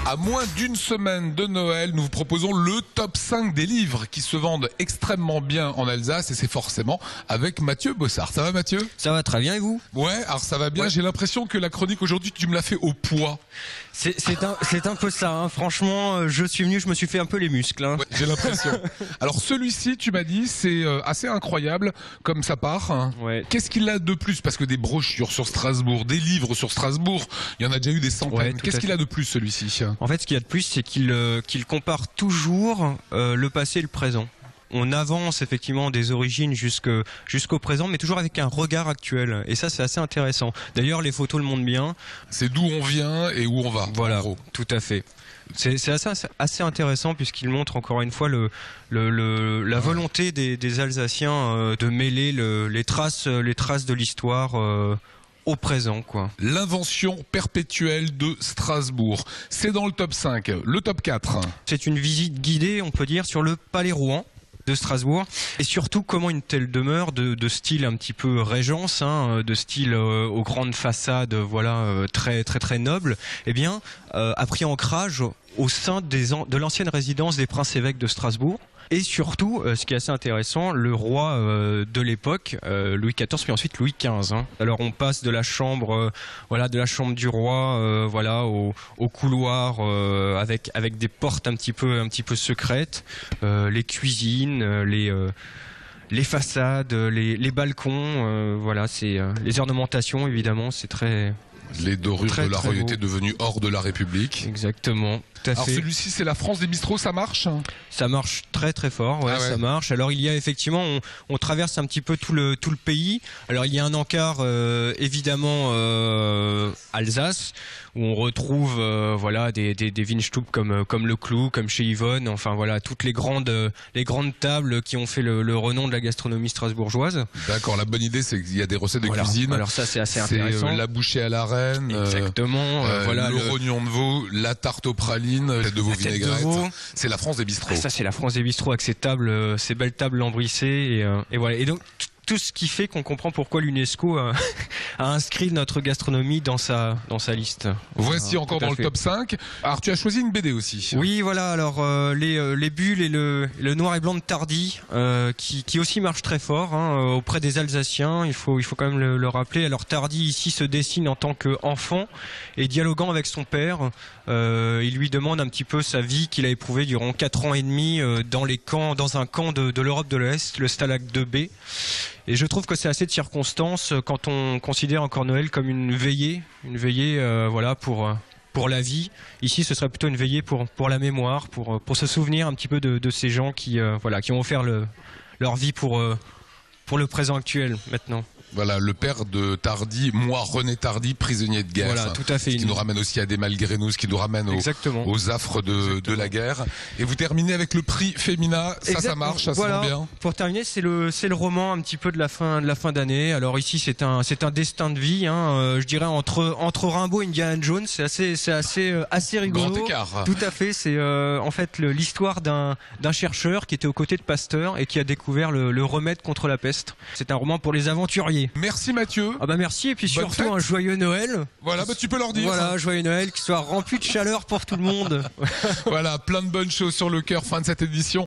À moins d'une semaine de Noël, nous vous proposons le top 5 des livres qui se vendent extrêmement bien en Alsace et c'est forcément avec Mathieu Bossard. Ça va Mathieu? Ça va très bien et vous? Ouais, alors ça va bien. Ouais. J'ai l'impression que la chronique aujourd'hui, tu me l'as fait au poids. C'est un peu ça, hein. Franchement, je suis venu, je me suis fait un peu les muscles. Hein. Ouais, j'ai l'impression. Alors celui-ci, tu m'as dit, c'est assez incroyable comme ça part. Hein. Ouais. Qu'est-ce qu'il a de plus? Parce que des brochures sur Strasbourg, des livres sur Strasbourg, il y en a déjà eu des centaines. Ouais, qu'est-ce qu'il a de plus celui-ci? En fait, ce qu'il y a de plus, c'est qu'il compare toujours le passé et le présent. On avance effectivement des origines jusqu'au présent, mais toujours avec un regard actuel. Et ça, c'est assez intéressant. D'ailleurs, les photos le montrent bien. C'est d'où on vient et où on va. Voilà, tout à fait. C'est assez intéressant puisqu'il montre encore une fois la volonté des Alsaciens de mêler les traces de l'histoire au présent, quoi. L'invention perpétuelle de Strasbourg. C'est dans le top 5. Le top 4. C'est une visite guidée, on peut dire, sur le Palais Rouen de Strasbourg et surtout comment une telle demeure de style un petit peu régence, hein, de style aux grandes façades, voilà, très noble, eh bien a pris ancrage au sein de l'ancienne résidence des princes évêques de Strasbourg. Et surtout, ce qui est assez intéressant, le roi de l'époque, Louis XIV, puis ensuite Louis XV. Hein. Alors on passe de la chambre, de la chambre du roi, au couloir avec des portes un petit peu secrètes, les cuisines, les façades, les balcons, voilà, c'est les ornementations évidemment, c'est très. Les dorures de la royauté devenue hors de la République. Exactement. Alors celui-ci, c'est la France des bistrots, ça marche? Ça marche très fort, ouais, ça marche. Alors il y a effectivement, on traverse un petit peu tout le pays. Alors il y a un encart évidemment Alsace où on retrouve des Weinstube comme le Clou, comme chez Yvonne. Enfin voilà, toutes les grandes tables qui ont fait le renom de la gastronomie strasbourgeoise. D'accord. La bonne idée, c'est qu'il y a des recettes de cuisine. Alors ça, c'est assez intéressant. La bouchée à la reine. Exactement. Le rognon de veau, la tarte aux pralines. Tête de veau vinaigrette. C'est la France des bistrots. Ça, c'est la France des bistrots avec ces tables, ces belles tables lambrissées et voilà. Et donc tout ce qui fait qu'on comprend pourquoi l'UNESCO a inscrit notre gastronomie dans sa liste. Voici encore dans le top 5. Alors tu as choisi une BD aussi. Oui, voilà. Alors les bulles et le noir et blanc de Tardy qui aussi marche très fort auprès des Alsaciens. Il faut quand même le rappeler. Alors Tardy ici se dessine en tant qu'enfant et dialoguant avec son père. Il lui demande un petit peu sa vie qu'il a éprouvée durant 4 ans et demi dans un camp de l'Europe de l'Est, le Stalag 2B. Et je trouve que c'est assez de circonstance quand on considère encore Noël comme une veillée pour la vie. Ici, ce serait plutôt une veillée pour la mémoire, pour se souvenir un petit peu de ces gens qui ont offert leur vie pour le présent actuel maintenant. Voilà, le père de Tardy, moi René Tardy, prisonnier de guerre. Voilà, tout à fait. Ce qui nous ramène aussi à des malgré nous, ce qui nous ramène aux affres de la guerre. Et vous terminez avec le prix Femina, ça marche, ça se vend bien. Pour terminer, c'est le roman un petit peu de la fin d'année. Alors ici, c'est un destin de vie, je dirais entre Rimbaud et Indiana Jones, c'est assez rigolo. Grand écart. Tout à fait, c'est en fait l'histoire d'un chercheur qui était aux côtés de Pasteur et qui a découvert le remède contre la peste. C'est un roman pour les aventuriers. Merci Mathieu. Ah bah merci et puis surtout un joyeux Noël. Voilà, tu peux leur dire. Voilà, joyeux Noël, qu'il soit rempli de chaleur pour tout le monde. Voilà, plein de bonnes choses sur le cœur, fin de cette édition.